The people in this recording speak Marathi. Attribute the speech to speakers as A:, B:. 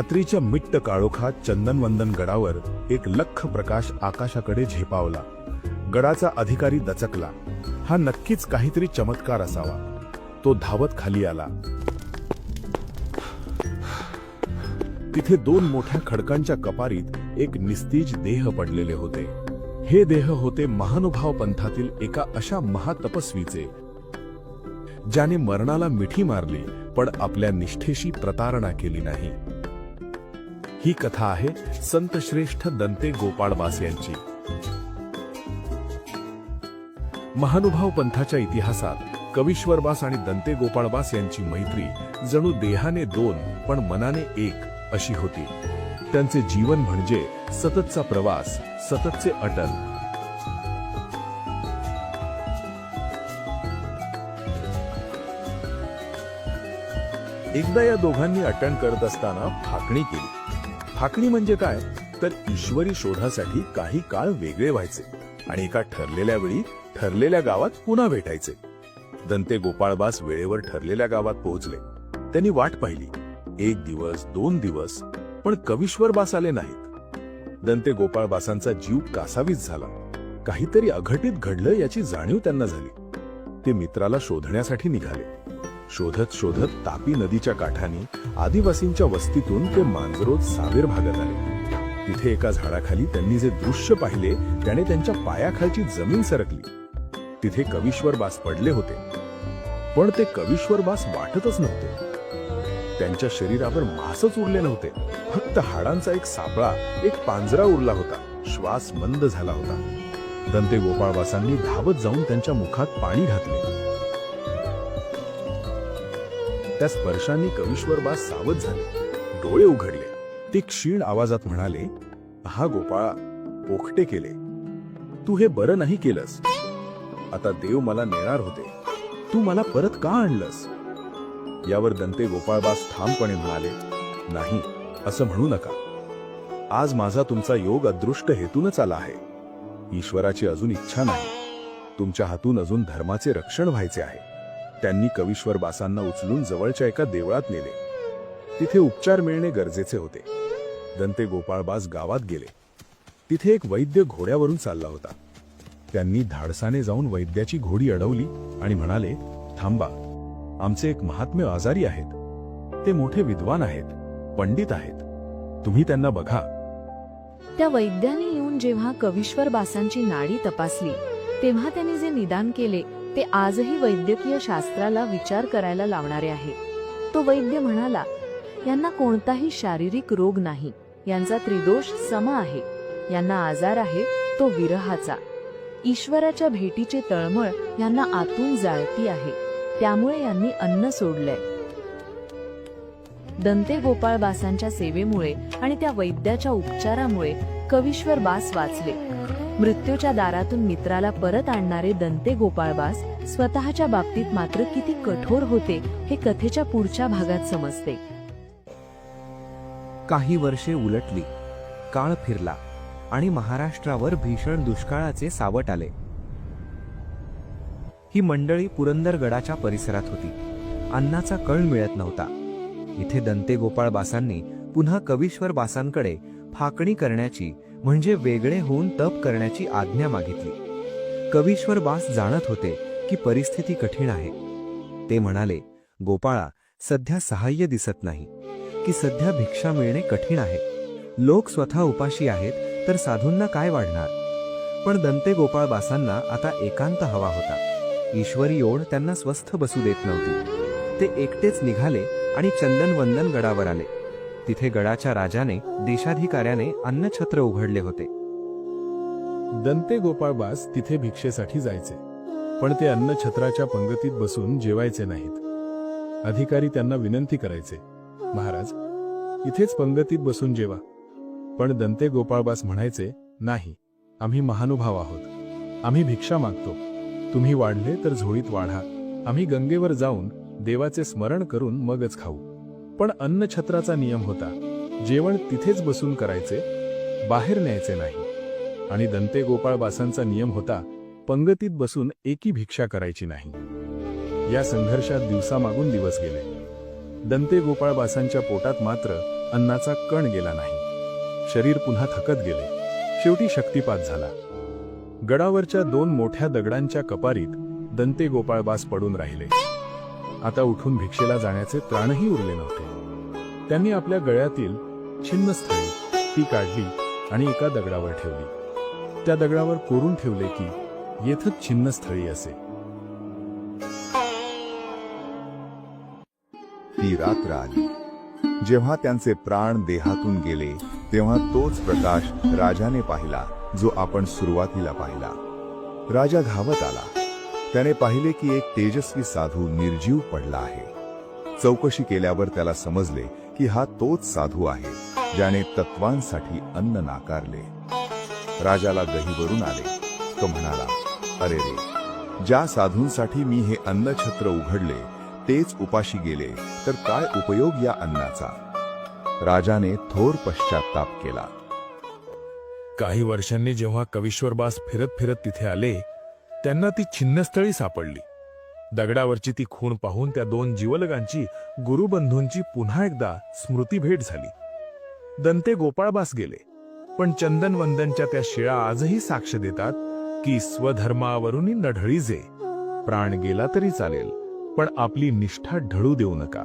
A: रात्रीच्या मिट्ट काळोखात चंदनवंदन गडावर एक लख्ख प्रकाश आकाशाकडे झेपावला. गडाचा अधिकारी दचकला. हा नक्कीच काहीतरी चमत्कार असावा. तो धावत खाली आला. तिथे दोन मोठ्या खडकांच्या कपारीत एक निस्तेज देह पडलेले होते. हे देह होते महानुभाव पंथातील एका अशा महातपस्वीचे ज्याने मरणाला मिठी मारली पण आपल्या निष्ठेशी प्रतारणा केली नाही. ही कथा आहे संत श्रेष्ठ दंते गोपाळबास यांची. महानुभाव पंथाच्या इतिहासात कवीश्वरबास आणि दंते गोपाळबास यांची मैत्री जणू देहाने दोन पण मनाने एक अशी होती. त्यांचे जीवन म्हणजे सततचा प्रवास, सततचे अटल. एकदा या दोघांनी अटण करत असताना फाकणी केली. फाकणी म्हणजे काय तर ईश्वरी शोधासाठी काही काळ वेगळे व्हायचे आणि एका ठरलेल्या वेळी ठरलेल्या गावात पुन्हा भेटायचे. दंते गोपाळबास वेळेवर ठरलेल्या गावात पोहोचले. त्यांनी वाट पाहिली. 1 दिवस 2 दिवस पण कवीश्वरबास आले नाहीत. दंते गोपाळबासांचा जीव कासावीस झाला. काहीतरी अघटित घडलं याची जाणीव त्यांना झाली. ते मित्राला शोधण्यासाठी निघाले. शोधत शोधत तापी नदीच्या काठानी आदिवासींच्या वस्तीतून ते मांजरोद सावेर भागात आले. तिथे एका झाडाखाली त्यांनी जे दृश्य पाहिले त्याने त्यांच्या पायाखालची जमीन सरकली. तिथे कवीश्वरबास पडले होते. पण ते कवीश्वरबास वाटतच नव्हते. त्यांच्या शरीरावर मांसच उरले नव्हते. फक्त हाडांचा एक सापळा, एक पांजरा उरला होता. श्वास मंद झाला होता. दंते गोपाळबासांनी धावत जाऊन त्यांच्या मुखात पाणी घातले. त्या स्पर्शांनी कवीश्वरबास सावध झाले. डोळे उघडले. ते क्षीण आवाजात म्हणाले, हा गोपाळा, पोखटे केले. तू हे बरं नाही केलंस. आता देव मला नेणार होते. तू मला परत का आणलंस? यावर दंते गोपाळबास ठामपणे म्हणाले, नाही, असं म्हणू नका. आज माझा तुमचा योग अदृष्ट हेतूनच आला आहे. ईश्वराची अजून इच्छा नाही. तुमच्या हातून अजून धर्माचे रक्षण व्हायचे आहे. त्यांनी कवीश्वरबासांना उचलून जवळच्या एका देवळात नेले. तिथे उपचार मिळणे गरजेचे होते. दंते गोपाळबास गावात गेले. तिथे एक वैद्य घोड्यावरून चालला होता. त्यांनी धाडसाने जाऊन वैद्याची घोडी अडवली आणि म्हणाले, थांबा, आमचे एक महात्मे आजारी आहेत. ते मोठे विद्वान आहेत, पंडित आहेत. तुम्ही त्यांना बघा.
B: त्या वैद्याने येऊन जेव्हा कवीश्वरबासांची नाडी तपासली तेव्हा त्यांनी जे निदान केले ते आजही वैद्यकीय शास्त्राला विचार करायला लावणारे आहे. तो वैद्य म्हणाला, यांना कोणताही शारीरिक रोग नाही. यांचा त्रिदोष सम आहे. यांना आजार आहे तो विरहाचा. ईश्वराच्या भेटीची तळमळ यांना आतून जाळती आहे. त्यामुळे यांनी अन्न सोडलंय. दंते गोपाळबासांच्या सेवेमुळे आणि त्या वैद्याच्या उपचारामुळे कवीश्वरबास वाचले. मृत्यूच्या दारातून मित्राला परत आणणारे दंते गोपाळबास स्वतःच्या बाबतीत मात्र किती कठोर होते हे कथेच्या पुढच्या भागात समजते.
C: काही वर्षे उलटली. काळ फिरला आणि महाराष्ट्रावर भीषण दुष्काळाचे सावट आले. ही मंडळी पुरंदरगडाच्या परिसरात होती. अन्नाचा कळ मिळत नव्हता. इथे दंते गोपाळबासांनी पुन्हा कवीश्वरबासांकडे फाकणी करण्याची म्हणजे वेगळे होऊन तप करण्याची आज्ञा मागितली. कवीश्वरबास जाणत होते की परिस्थिती कठीण आहे. ते म्हणाले, गोपाळा, सध्या सहाय्य दिसत नाही की सध्या भिक्षा मिळणे कठीण आहे. लोक स्वतः उपाशी आहेत तर साधूंना काय वाढणार? पण दंते गोपाळबासांना आता एकांत हवा होता. ईश्वरी ओढ त्यांना स्वस्थ बसू देत नव्हती. ते एकटेच निघाले आणि चंदनवंदन गडावर आले. तिथे गडाच्या राजाने, देशाधिकाऱ्याने अन्नछत्र उघडले होते.
A: दंते गोपाळबास तिथे भिक्षेसाठी जायचे. पण ते अन्नछत्राच्या पंगतीत बसून जेवायचे नाहीत. अधिकारी त्यांना विनंती करायचे, महाराज, इथेच पंगतीत बसून जेवा. पण दंते गोपाळबास म्हणायचे, नाही, आम्ही महानुभाव आहोत. आम्ही भिक्षा मागतो. तुम्ही वाढले तर झोळीत वाढा. आम्ही गंगेवर जाऊन देवाचे स्मरण करून मगच खाऊ. पण अन्नछत्राचा नियम होता, जेवण तिथेच बसून करायचे, बाहेर न्यायचे नाही. आणि दंते गोपाळबासांचा नियम होता, पंगतीत बसून एकी भिक्षा करायची नाही. या संघर्षात दिवसामागून दिवस गेले. दंते गोपाळबासांच्या पोटात मात्र अन्नाचा कण गेला नाही. शरीर पुन्हा थकत गेले. शेवटी शक्तिपात झाला. गडावरच्या 2 मोठ्या दगडांच्या कपारीत दंते गोपाळबास पडून राहिले. आता उठून भिक्षेला जाण्याचे त्राणही उरले नव्हते. त्यांनी आपल्या गळ्यातील छिन्नस्थळी ती काढली आणि एका दगडावर ठेवली. त्या दगडावर कोरून ठेवले की येथच छिन्नस्थळी असे.
D: ती रात्र आली. जेव्हा त्यांचे प्राण देहातून गेले तेव्हा तोच प्रकाश राजाने पाहिला जो आपण सुरुवातीला पाहिला. राजा धावत आला. त्याने पाहिले की एक तेजस्वी साधू निर्जीव पडला आहे. चौकशी केल्यावर त्याला समजले की हा तोच साधू आहे ज्याने तत्वांसाठी अन्न नाकारले. राजाला गहिवरून आले. तो म्हणाला, अरे रे, ज्या साधूंसाठी मी हे अन्नछत्र उघडले तेच उपाशी गेले तर काय उपयोग या अन्नाचा. राजाने थोर पश्चात्ताप केला.
A: काही वर्षांनी जेव्हा कविश्वरबास फिरत फिरत तिथे आले त्यांना ती छिन्नस्थळी सापडली. दगडावरची ती खूण पाहून त्या 2 जीवलगांची गुरुबंधूंची पुन्हा एकदा स्मृती भेट झाली. दंते गोपाळबास गेले, पण चंदनवंदनच्या त्या शिळा आजही साक्ष देतात की स्वधर्मावरून नढळी जे. प्राण गेला तरी चालेल, पण आपली निष्ठा ढळू देऊ नका.